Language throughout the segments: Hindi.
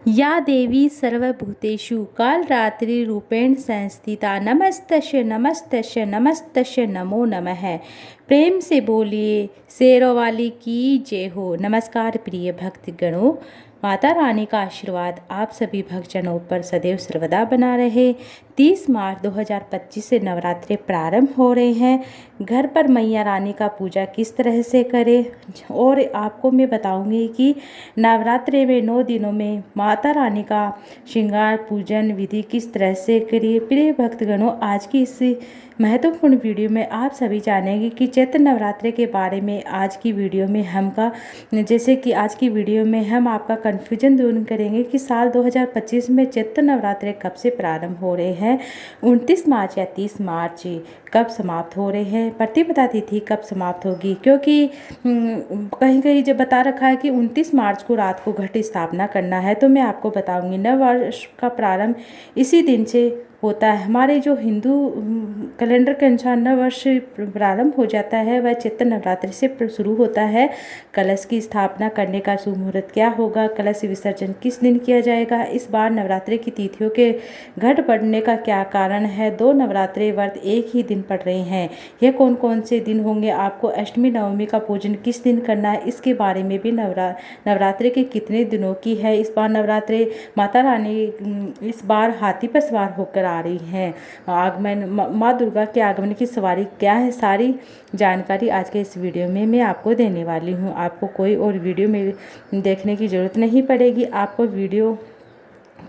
या देवी सर्वभूतेषु कालरात्रिरूपेण संस्थिता नमस्तस्य नमस्तस्य नमस्तस्य नमो नमः। प्रेम से बोलिए शेरों वाली की जय हो। नमस्कार प्रिय भक्तगणों, माता रानी का आशीर्वाद आप सभी भक्तजनों पर सदैव सर्वदा बना रहे। 30 मार्च 2025 से नवरात्रि प्रारंभ हो रहे हैं। घर पर मैया रानी का पूजा किस तरह से करें, और आपको मैं बताऊंगी कि नवरात्रि में 9 दिनों में माता रानी का श्रृंगार पूजन विधि किस तरह से करिए। प्रिय भक्तगणों, आज की इस महत्वपूर्ण वीडियो में आप सभी जानेंगे कि चैत्र नवरात्रि के बारे में। आज की वीडियो में हम आपका कन्फ्यूजन दूर करेंगे कि साल 2025 में चैत्र नवरात्रि कब से प्रारंभ हो रहे हैं, 29 मार्च या 30 मार्च कब समाप्त हो रहे हैं, प्रतिपदा तिथि कब समाप्त होगी। क्योंकि कहीं कहीं जब बता रखा है कि 29 मार्च को रात को घट स्थापना करना है, तो मैं आपको बताऊंगी नव वर्ष का प्रारंभ इसी दिन से होता है। हमारे जो हिंदू कैलेंडर के अनुसार नव वर्ष प्रारंभ हो जाता है, वह चैत्र नवरात्रि से शुरू होता है। कलश की स्थापना करने का शुभ मुहूर्त क्या होगा, कलश विसर्जन किस दिन किया जाएगा, इस बार नवरात्रि की तिथियों के घट बढ़ने का क्या कारण है, 2 नवरात्रि व्रत एक ही दिन पड़ रहे हैं, यह कौन कौन से दिन होंगे, आपको अष्टमी नवमी का पूजन किस दिन करना है, इसके बारे में भी नवरात्रि के कितने दिनों की है। इस बार नवरात्रि माता रानी इस बार हाथी पर सवार होकर आ रही हैं। आगमन माँ दुर्गा के आगमन की सवारी क्या है, सारी जानकारी आज के इस वीडियो में मैं आपको देने वाली हूँ। आपको कोई और वीडियो में देखने की ज़रूरत नहीं पड़ेगी। आपको वीडियो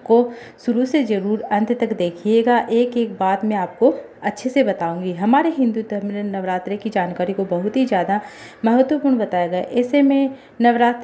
को शुरू से ज़रूर अंत तक देखिएगा। एक एक बात मैं आपको अच्छे से बताऊंगी। हमारे हिंदू धर्म में नवरात्रि की जानकारी को बहुत ही ज़्यादा महत्वपूर्ण बताया गया है। ऐसे में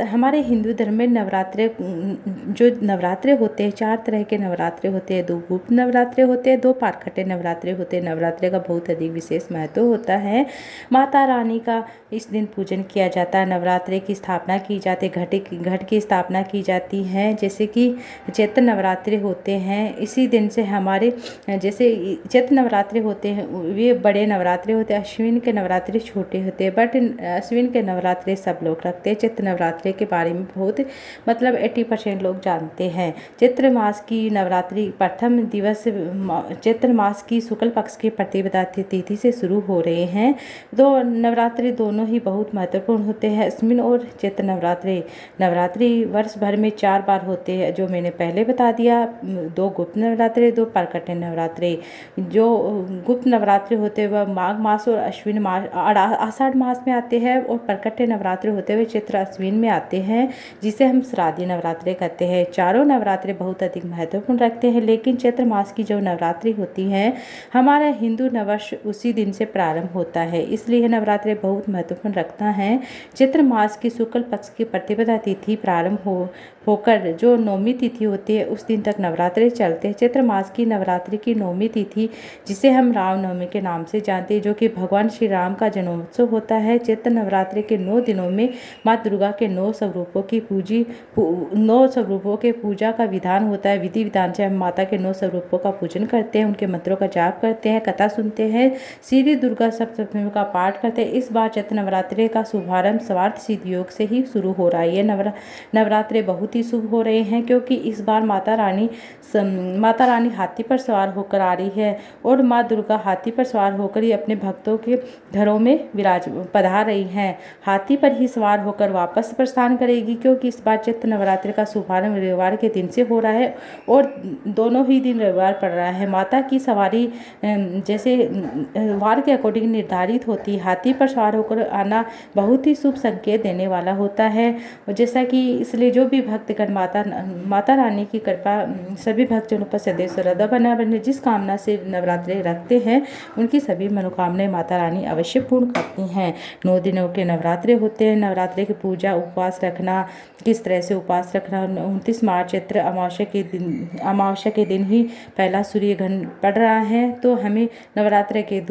हमारे हिंदू धर्म में जो नवरात्रे होते हैं, 4 तरह के नवरात्रे होते हैं। 2 गुप्त नवरात्रे होते हैं, 2 पारखटे नवरात्रे होते हैं। नवरात्रि का बहुत अधिक विशेष महत्व होता है। माता रानी का इस दिन पूजन किया जाता है, नवरात्रि की स्थापना की जाती है, घट की स्थापना की जाती है। जैसे कि चैत्र नवरात्रि होते हैं, इसी दिन से हमारे जैसे चैत्र नवरात्रि होते हैं वे बड़े नवरात्रि होते हैं, अश्विन के नवरात्रि छोटे होते हैं, बट अश्विन के नवरात्रि सब लोग रखते हैं। चैत्र नवरात्रि के बारे में बहुत 80% लोग जानते हैं। चैत्र मास की नवरात्रि प्रथम दिवस चैत्र मास की शुक्ल पक्ष की प्रतिपदा तिथि से शुरू हो रहे हैं। 2 नवरात्रि दोनों ही बहुत महत्वपूर्ण होते हैं, अश्विन और चैत्र नवरात्रि वर्ष भर में 4 बार होते हैं, जो मैंने पहले बता दिया। 2 गुप्त नवरात्रि, 2 प्रकट नवरात्रि। जो गुप्त नवरात्रि होते हैं वह माघ मास और अश्विन मास आषाढ़ मास में आते हैं, और प्रकट नवरात्रि होते हुए चैत्र अश्विन में आते हैं, जिसे हम श्राद्धी नवरात्रि कहते हैं। चारों नवरात्रि बहुत अधिक महत्वपूर्ण रखते हैं, लेकिन चैत्र मास की जो नवरात्रि होती है, हमारा हिंदू नववर्ष उसी दिन से प्रारंभ होता है, इसलिए यह नवरात्रि बहुत महत्वपूर्ण रखता है। चैत्र मास की शुक्ल पक्ष की प्रतिपदा तिथि प्रारंभ होकर जो नौमी तिथि होती है उस दिन तक नवरात्रि चलते हैं। चैत्र मास की नवरात्रि की नौमी तिथि, जिसे हम रामनवमी के नाम से जानते हैं, जो कि भगवान श्री राम का जन्मोत्सव होता है। चैत्र नवरात्रि के 9 दिनों में माँ दुर्गा के 9 स्वरूपों के पूजा का विधान होता है। विधि विधान से हम माता के 9 स्वरूपों का पूजन करते हैं, उनके मंत्रों का जाप करते हैं, कथा सुनते हैं, श्री दुर्गा सप्तमी का पाठ करते हैं। इस बार चैत्र नवरात्रि का शुभारंभ सर्वार्थ सिद्धि योग से ही शुरू हो रहा है। ये नवरात्रि बहुत ही शुभ हो रहे हैं, क्योंकि इस बार माता रानी हाथी पर सवार होकर आ रही है, और माँ दुर्गा हाथी पर सवार होकर ही अपने भक्तों के घरों में पधार रही हैं। हाथी पर ही सवार होकर वापस प्रस्थान करेगी, क्योंकि इस बार चैत्र नवरात्रि का शुभारंभ रविवार के दिन से हो रहा है, और दोनों ही दिन रविवार पड़ रहा है। माता की सवारी जैसे वार के अकॉर्डिंग निर्धारित होती है। हाथी पर सवार होकर आना बहुत ही शुभ संकेत देने वाला होता है, और जैसा कि इसलिए जो भी भक्तगण माता रानी की कृपा सभी भक्तजनों पर सदैव सर्वदा बना रहे। जिस कामना से नवरात्रि रखते हैं, उनकी सभी मनोकामनाएं माता रानी अवश्य पूर्ण करती हैं। 9 दिनों के नवरात्रि होते हैं। नवरात्रि की पूजा उपवास रखना, किस तरह से उपवास रखना। 29 मार्च चैत्र अमावस्या के दिन ही पहला सूर्य ग्रहण पड़ रहा है, तो हमें नवरात्रि के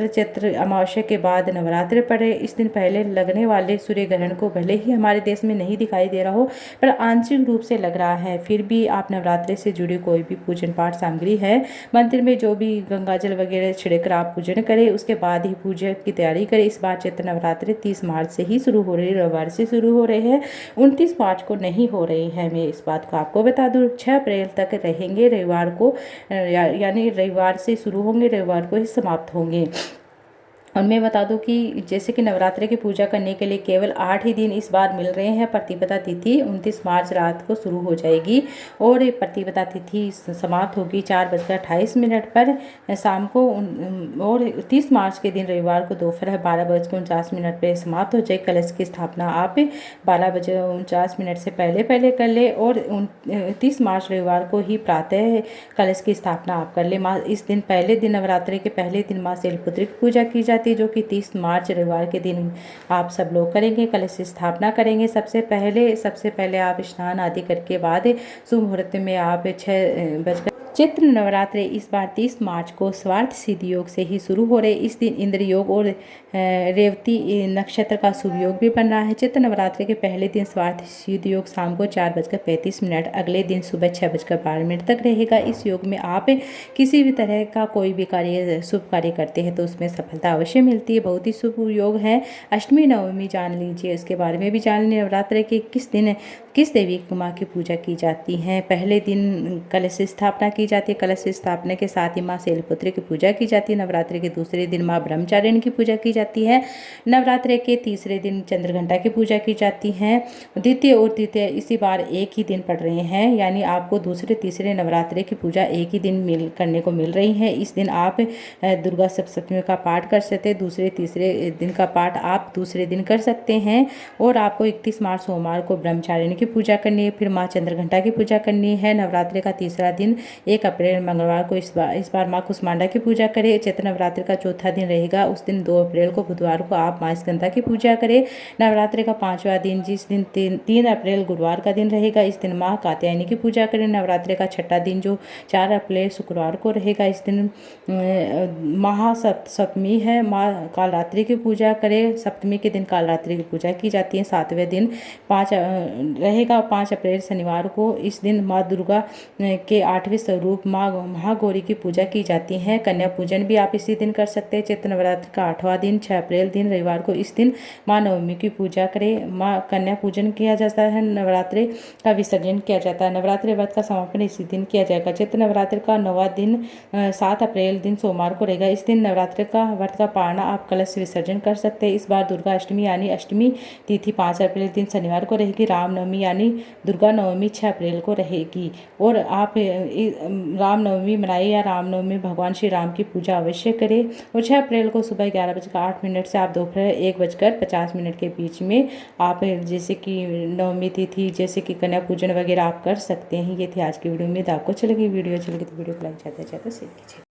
चैत्र अमावस्या के बाद नवरात्रि पड़े, इस दिन पहले लगने वाले सूर्य ग्रहण को भले ही हमारे देश में नहीं दिखाई दे रहा हो, पर आंशिक रूप से लग रहा है, फिर भी आप नवरात्रि से जुड़ी कोई भी पूजन पाठ सामग्री है, मंदिर में जो भी गंगा जल वगैरह छिड़कर आप पूजन करें, उसके बाद ही पूजा की तैयारी करें। इस बार चैत्र नवरात्रि 30 मार्च से ही शुरू हो रही है, रविवार से शुरू हो रहे हैं, 29 मार्च को नहीं हो रही है। मैं इस बात को आपको बता दूं, 6 अप्रैल तक रहेंगे, रविवार को यानी रविवार से शुरू होंगे, रविवार को ही समाप्त होंगे। और मैं बता दूं कि जैसे कि नवरात्रि की पूजा करने के लिए केवल 8 ही दिन इस बार मिल रहे हैं। प्रतिपदा तिथि 29 मार्च रात को शुरू हो जाएगी और प्रतिपदा तिथि समाप्त होगी 4:28 पर शाम को, और 30 मार्च के दिन रविवार को दोपहर 12:49 पर समाप्त हो जाएगी। कलश की स्थापना आप 12:49 से पहले कर ले और 30 मार्च रविवार को ही प्रातः कलश की स्थापना आप कर ले। माँ इस दिन पहले दिन, नवरात्रि के पहले दिन माँ शैलपुत्री की पूजा की जाती है, जो कि 30 मार्च रविवार के दिन आप सब लोग करेंगे, कलश स्थापना करेंगे। सबसे पहले आप स्नान आदि करके बाद शुभ मुहूर्त में आप 6 चैत्र नवरात्रि इस बार 30 मार्च को स्वार्थ सिद्धि योग से ही शुरू हो रहे। इस दिन इंद्र योग और रेवती नक्षत्र का शुभ योग भी बन रहा है। चैत्र नवरात्रि के पहले दिन स्वार्थ सिद्धि योग शाम को 4:35, अगले दिन सुबह 6:12 तक रहेगा। इस योग में आप किसी भी तरह का कोई भी कार्य, शुभ कार्य करते हैं तो उसमें सफलता अवश्य मिलती है। बहुत ही शुभ योग है। अष्टमी नवमी जान लीजिए, इसके बारे में भी जान लीजिए। नवरात्रि के किस दिन किस देवी माँ की पूजा की जाती है। पहले दिन कलश स्थापना की जाती है, कलश स्थापना के साथ ही माँ शैलपुत्री की पूजा की जाती है। नवरात्रि के दूसरे दिन माँ ब्रह्मचारिणी की पूजा की जाती है। नवरात्रि के तीसरे दिन चंद्रघंटा की पूजा की जाती है। द्वितीय और तृतीय इसी बार एक ही दिन पड़ रहे हैं, यानी आपको दूसरे तीसरे नवरात्रि की पूजा एक ही दिन करने को मिल रही है। इस दिन आप दुर्गा सप्तमी का पाठ कर सकते हैं, दूसरे तीसरे दिन का पाठ आप दूसरे दिन कर सकते हैं। और आपको 31 मार्च सोमवार को ब्रह्मचारिणी की पूजा करनी है, फिर माँ चंद्रघंटा की पूजा करनी है। नवरात्रि का तीसरा दिन 1 अप्रैल मंगलवार को इस बार माँ कुष्मांडा की पूजा करें। चैत्र नवरात्रि का चौथा दिन रहेगा, उस दिन 2 अप्रैल को बुधवार को आप माँ स्कंदा की पूजा करें। नवरात्रि का 5वां दिन, जिस दिन 3 अप्रैल गुरुवार का दिन रहेगा, इस दिन माँ कात्यायनी की पूजा करें। नवरात्रि का 6ठा दिन जो 4 अप्रैल शुक्रवार को रहेगा, इस दिन महासप्तमी है, माँ कालरात्रि की पूजा करें। सप्तमी के दिन कालरात्रि की पूजा की जाती है। 7वें दिन 5 अप्रैल शनिवार को, इस दिन माँ दुर्गा के 8वें स्वरूप माँ महागौरी की पूजा की जाती है। कन्या पूजन भी आप इसी दिन कर सकते हैं। चैत्र नवरात्रि का 8वां दिन 6 अप्रैल दिन रविवार को, इस दिन माँ नवमी की पूजा करें। माँ कन्या पूजन किया जाता है, नवरात्रि का विसर्जन किया जाता है। नवरात्रि व्रत का समापन इसी दिन किया जाएगा। चैत्र नवरात्रि का 9वां दिन 7 अप्रैल दिन सोमवार को रहेगा। इस दिन नवरात्रि का व्रत का पारणा आप कलश विसर्जन कर सकते हैं। इस बार दुर्गा अष्टमी यानी अष्टमी तिथि 5 अप्रैल दिन शनिवार को रहेगी। रामनवमी यानी दुर्गा नवमी 6 अप्रैल को रहेगी। और आप रामनवमी मनाइए या रामनवमी भगवान श्री राम की पूजा अवश्य करें। और 6 अप्रैल को सुबह 11:08 से आप दोपहर 1:50 के बीच में आप जैसे कि नवमी तिथि, जैसे कि कन्या पूजन वगैरह आप कर सकते हैं। ये थी आज की वीडियो में। आपको अच्छी लगी वीडियो, अच्छी लगी तो वीडियो को लाइक ज़्यादा से ज़्यादा शेयर कीजिए।